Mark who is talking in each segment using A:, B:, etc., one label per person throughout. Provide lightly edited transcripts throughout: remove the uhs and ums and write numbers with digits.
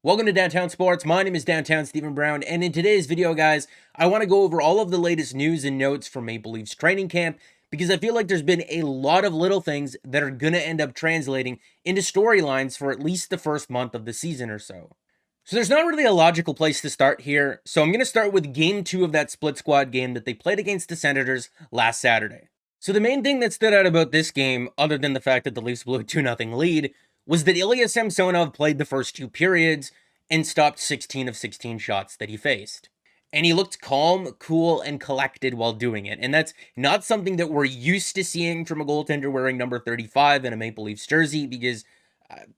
A: Welcome to Downtown Sports. My name is Downtown Stephen Brown, and in today's video, guys, I want to go over all of the latest news and notes from Maple Leafs training camp because I feel like there's been a lot of little things that are going to end up translating into storylines for at least the first month of the season or so. So there's not really a logical place to start here, so I'm going to start with Game 2 of that split squad game that they played against the Senators last Saturday. So the main thing that stood out about this game, other than the fact that the Leafs blew a 2-0 lead, was that Ilya Samsonov played the first two periods and stopped 16 of 16 shots that he faced. And he looked calm, cool, and collected while doing it. And that's not something that we're used to seeing from a goaltender wearing number 35 in a Maple Leafs jersey, because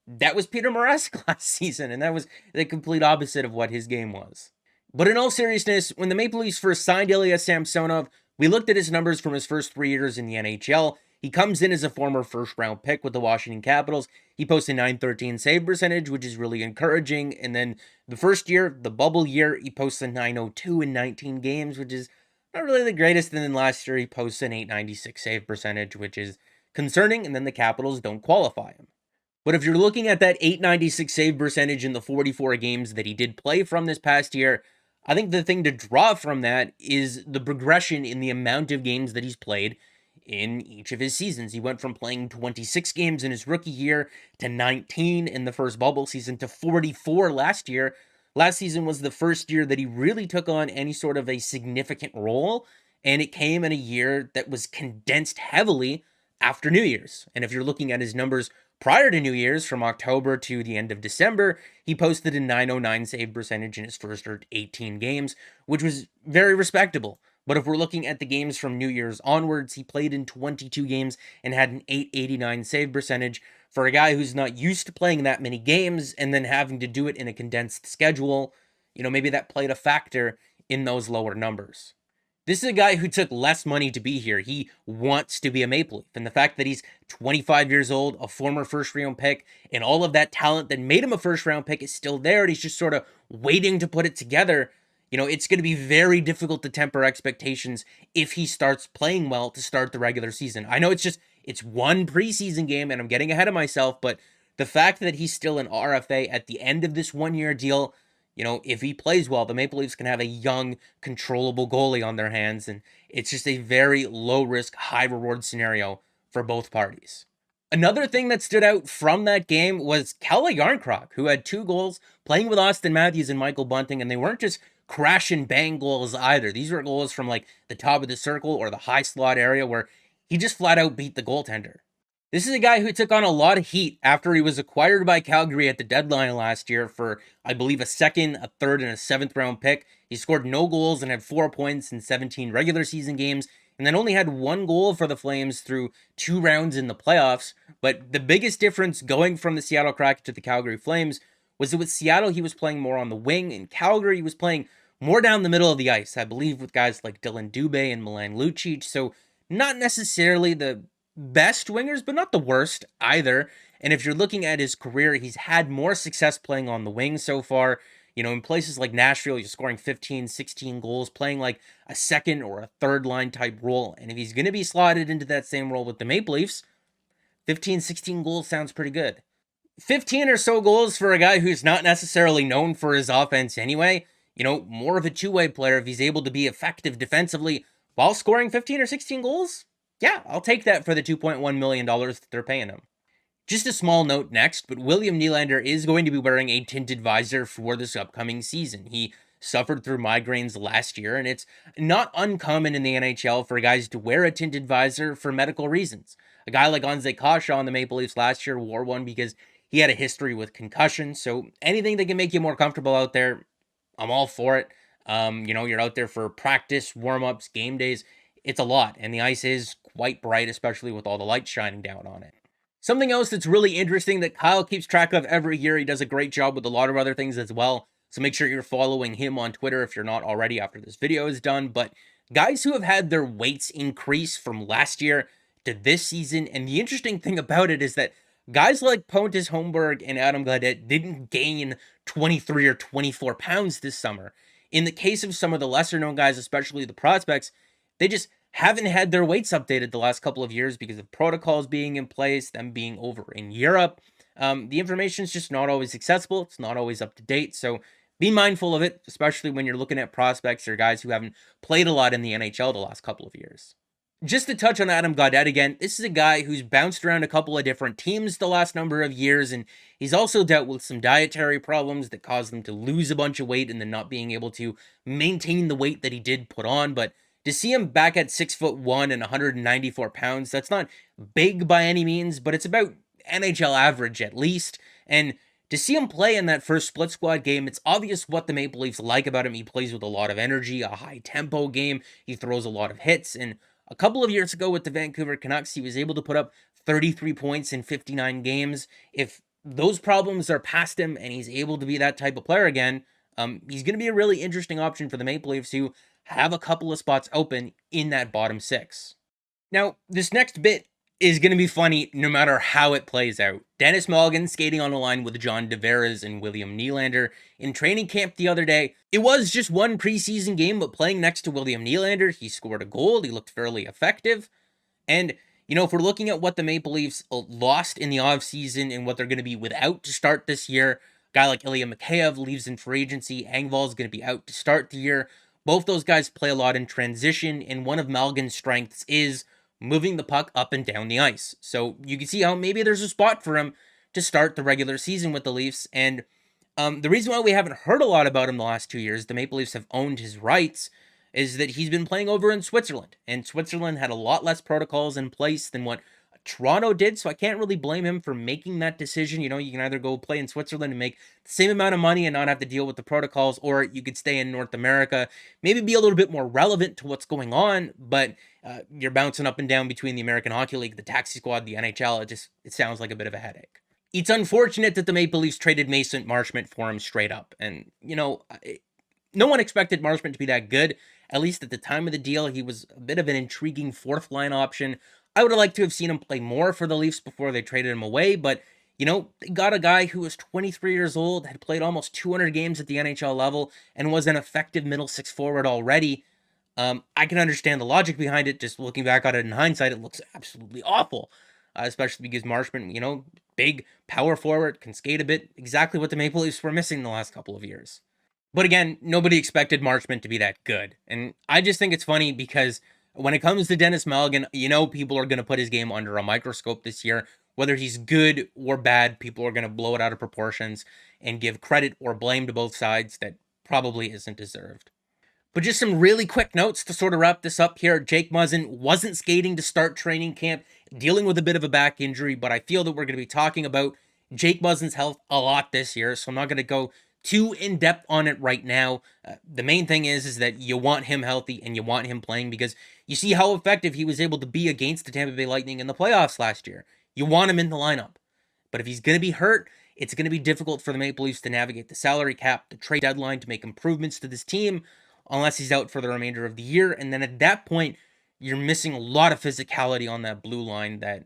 A: that was Peter Mrazek last season, and that was the complete opposite of what his game was. But in all seriousness, when the Maple Leafs first signed Ilya Samsonov, we looked at his numbers from his first 3 years in the NHL. He comes in as a former first-round pick with the Washington Capitals. He posts a .913 save percentage, which is really encouraging. And then the first year, the bubble year, he posts a .902 in 19 games, which is not really the greatest. And then last year, he posts an .896 save percentage, which is concerning. And then the Capitals don't qualify him. But if you're looking at that .896 save percentage in the 44 games that he did play from this past year, I think the thing to draw from that is the progression in the amount of games that he's played in each of his seasons. He went from playing 26 games in his rookie year to 19 in the first bubble season to 44 last year. Last season was the first year that he really took on any sort of a significant role, and it came in a year that was condensed heavily after New Year's. And if you're looking at his numbers prior to New Year's, from October to the end of December, he posted a .909 save percentage in his first 18 games, which was very respectable. But if we're looking at the games from New Year's onwards, he played in 22 games and had an .889 save percentage. For a guy who's not used to playing that many games and then having to do it in a condensed schedule, maybe that played a factor in those lower numbers. This is a guy who took less money to be here. He wants to be a Maple Leaf. And the fact that he's 25 years old, a former first-round pick, and all of that talent that made him a first-round pick is still there, and he's just sort of waiting to put it together. It's going to be very difficult to temper expectations if he starts playing well to start the regular season. I know it's one preseason game and I'm getting ahead of myself, but the fact that he's still an RFA at the end of this one-year deal, if he plays well, the Maple Leafs can have a young, controllable goalie on their hands, and it's just a very low-risk, high-reward scenario for both parties. Another thing that stood out from that game was Kalle Järnkrok, who had 2 goals playing with Austin Matthews and Michael Bunting, and they weren't just crash and bang goals either. These were goals from like the top of the circle or the high slot area where he just flat out beat the goaltender. This is a guy who took on a lot of heat after he was acquired by Calgary at the deadline last year for, I believe, a second, a third, and a 7th round pick. He scored no goals and had 4 points in 17 regular season games, and then only had 1 goal for the Flames through 2 rounds in the playoffs. But the biggest difference going from the Seattle Kraken to the Calgary Flames was that with Seattle, he was playing more on the wing. In Calgary, he was playing more down the middle of the ice, I believe, with guys like Dylan Dubé and Milan Lucic. So not necessarily the best wingers, but not the worst either. And if you're looking at his career, he's had more success playing on the wing so far. In places like Nashville, he's scoring 15, 16 goals, playing like a second or a third line type role. And if he's going to be slotted into that same role with the Maple Leafs, 15, 16 goals sounds pretty good. 15 or so goals for a guy who's not necessarily known for his offense anyway. More of a two-way player, if he's able to be effective defensively while scoring 15 or 16 goals, yeah, I'll take that for the $2.1 million that they're paying him. Just a small note next, but William Nylander is going to be wearing a tinted visor for this upcoming season. He suffered through migraines last year, and it's not uncommon in the NHL for guys to wear a tinted visor for medical reasons. A guy like Ondrej Kase on the Maple Leafs last year wore one because he had a history with concussion, so anything that can make you more comfortable out there, I'm all for it. You're out there for practice, warm-ups, game days. It's a lot, and the ice is quite bright, especially with all the lights shining down on it. Something else that's really interesting that Kyle keeps track of every year, he does a great job with a lot of other things as well, so make sure you're following him on Twitter if you're not already after this video is done, but guys who have had their weights increase from last year to this season, and the interesting thing about it is that guys like Pontus Holmberg and Adam Gaudette didn't gain 23 or 24 pounds this summer. In the case of some of the lesser known guys, especially the prospects, they just haven't had their weights updated the last couple of years because of protocols being in place, them being over in Europe. the information is just not always accessible. It's not always up to date. So be mindful of it, especially when you're looking at prospects or guys who haven't played a lot in the NHL the last couple of years. Just to touch on Adam Gaudette again, this is a guy who's bounced around a couple of different teams the last number of years, and he's also dealt with some dietary problems that caused him to lose a bunch of weight and then not being able to maintain the weight that he did put on. But to see him back at 6'1" and 194 pounds, that's not big by any means, but it's about NHL average at least. And to see him play in that first split squad game, it's obvious what the Maple Leafs like about him. He plays with a lot of energy, a high tempo game. He throws a lot of hits, and a couple of years ago with the Vancouver Canucks, he was able to put up 33 points in 59 games. If those problems are past him and he's able to be that type of player again, he's going to be a really interesting option for the Maple Leafs, who have a couple of spots open in that bottom six. Now, this next bit is going to be funny no matter how it plays out. Denis Malgin skating on the line with John Tavares and William Nylander in training camp the other day. It was just one preseason game, but playing next to William Nylander, he scored a goal. He looked fairly effective. And, if we're looking at what the Maple Leafs lost in the offseason and what they're going to be without to start this year, a guy like Ilya Mikheyev leaves in free agency. Engvall is going to be out to start the year. Both those guys play a lot in transition, and one of Malgin's strengths is moving the puck up and down the ice. So you can see how maybe there's a spot for him to start the regular season with the Leafs. And the reason why we haven't heard a lot about him the last 2 years, the Maple Leafs have owned his rights, is that he's been playing over in Switzerland. And Switzerland had a lot less protocols in place than what Toronto did, so I can't really blame him for making that decision. You can either go play in Switzerland and make the same amount of money and not have to deal with the protocols, or you could stay in North America, maybe be a little bit more relevant to what's going on, but you're bouncing up and down between the American Hockey League, the taxi squad, the NHL. It sounds like a bit of a headache. It's unfortunate that the Maple Leafs traded Mason Marshman for him straight up, and no one expected Marshman to be that good. At least at the time of the deal, he was a bit of an intriguing fourth line option. I would have liked to have seen him play more for the Leafs before they traded him away, but, they got a guy who was 23 years old, had played almost 200 games at the NHL level, and was an effective middle six forward already. I can understand the logic behind it. Just looking back on it in hindsight, it looks absolutely awful, especially because Marshman, big power forward, can skate a bit, exactly what the Maple Leafs were missing the last couple of years. But again, nobody expected Marshman to be that good, and I just think it's funny because when it comes to Denis Malgin, people are going to put his game under a microscope this year. Whether he's good or bad, people are going to blow it out of proportions and give credit or blame to both sides that probably isn't deserved. But just some really quick notes to sort of wrap this up here. Jake Muzzin wasn't skating to start training camp, dealing with a bit of a back injury, but I feel that we're going to be talking about Jake Muzzin's health a lot this year, so I'm not going to go too in-depth on it right now. The main thing is that you want him healthy and you want him playing, because you see how effective he was able to be against the Tampa Bay Lightning in the playoffs last year. You want him in the lineup. But if he's going to be hurt, it's going to be difficult for the Maple Leafs to navigate the salary cap, the trade deadline, to make improvements to this team, unless he's out for the remainder of the year. And then at that point, you're missing a lot of physicality on that blue line that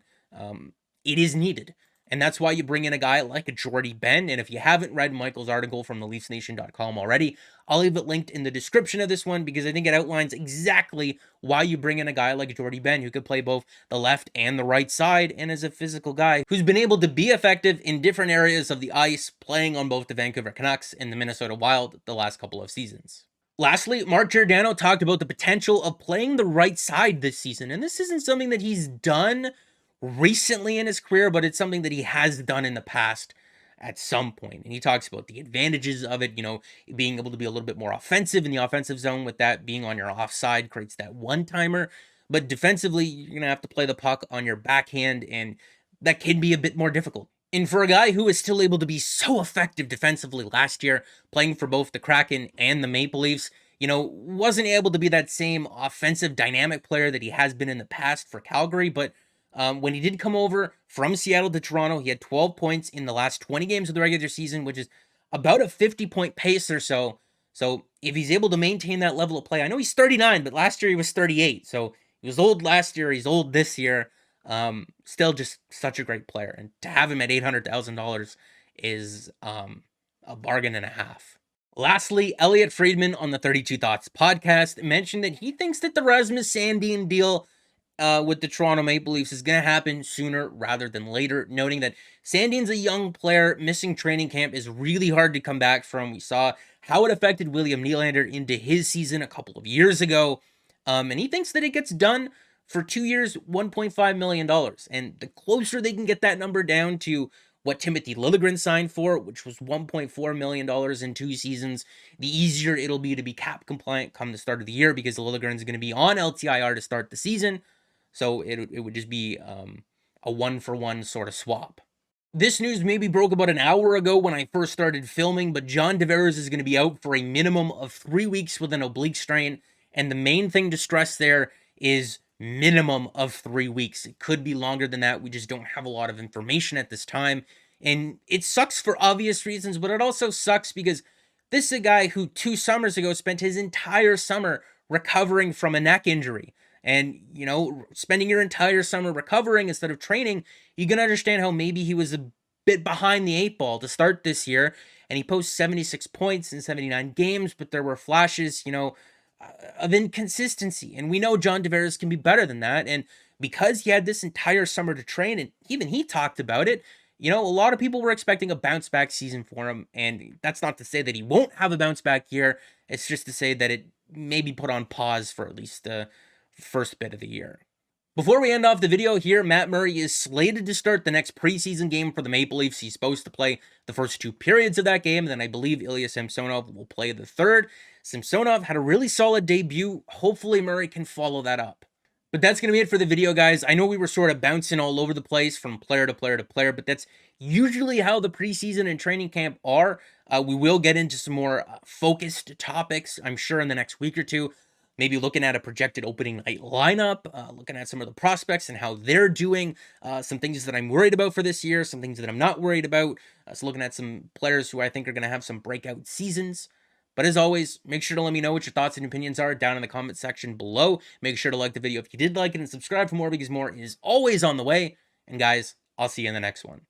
A: it is needed. And that's why you bring in a guy like a Jordy Ben. And if you haven't read Michael's article from theleafsnation.com already, I'll leave it linked in the description of this one, because I think it outlines exactly why you bring in a guy like Jordy Ben, who could play both the left and the right side, and is a physical guy who's been able to be effective in different areas of the ice, playing on both the Vancouver Canucks and the Minnesota Wild the last couple of seasons. Lastly, Mark Giordano talked about the potential of playing the right side this season. And this isn't something that he's done recently in his career, but it's something that he has done in the past at some point. And he talks about the advantages of it, being able to be a little bit more offensive in the offensive zone, with that being on your offside creates that one-timer. But defensively, you're going to have to play the puck on your backhand, and that can be a bit more difficult. And for a guy who is still able to be so effective defensively last year, playing for both the Kraken and the Maple Leafs, wasn't able to be that same offensive dynamic player that he has been in the past for Calgary, but when he did come over from Seattle to Toronto, he had 12 points in the last 20 games of the regular season, which is about a 50-point pace or so. So if he's able to maintain that level of play, I know he's 39, but last year he was 38. So he was old last year, he's old this year. Still just such a great player. And to have him at $800,000 is a bargain and a half. Lastly, Elliot Friedman on the 32 Thoughts podcast mentioned that he thinks that the Rasmus Sandin deal with the Toronto Maple Leafs is going to happen sooner rather than later, noting that Sandin's a young player. Missing training camp is really hard to come back from. We saw how it affected William Nylander into his season a couple of years ago. And he thinks that it gets done for 2 years, $1.5 million. And the closer they can get that number down to what Timothy Liljegren signed for, which was $1.4 million in 2 seasons, the easier it'll be to be cap compliant come the start of the year, because Liljegren's going to be on LTIR to start the season. So it would just be a 1-for-1 sort of swap. This news maybe broke about an hour ago when I first started filming, but John Tavares is going to be out for a minimum of 3 weeks with an oblique strain. And the main thing to stress there is minimum of 3 weeks. It could be longer than that. We just don't have a lot of information at this time. And it sucks for obvious reasons, but it also sucks because this is a guy who 2 summers ago spent his entire summer recovering from a neck injury. And, you know, spending your entire summer recovering instead of training, you can understand how maybe he was a bit behind the 8 ball to start this year. And he posted 76 points in 79 games, but there were flashes, you know, of inconsistency. And we know John Tavares can be better than that. And because he had this entire summer to train, and even he talked about it, you know, a lot of people were expecting a bounce back season for him. And that's not to say that he won't have a bounce back year. It's just to say that it may be put on pause for at least the first bit of the year. Before we end off the video here, Matt Murray is slated to start the next preseason game for the Maple Leafs. He's supposed to play the first 2 periods of that game, and then I believe Ilya Samsonov will play the third. Samsonov had a really solid debut. Hopefully Murray can follow that up. But that's going to be it for the video, guys. I know we were sort of bouncing all over the place from player to player to player, but that's usually how the preseason and training camp are. We will get into some more focused topics, I'm sure, in the next week or two. Maybe looking at a projected opening night lineup, looking at some of the prospects and how they're doing, some things that I'm worried about for this year, some things that I'm not worried about. So looking at some players who I think are going to have some breakout seasons. But as always, make sure to let me know what your thoughts and opinions are down in the comment section below. Make sure to like the video if you did like it, and subscribe for more, because more is always on the way. And guys, I'll see you in the next one.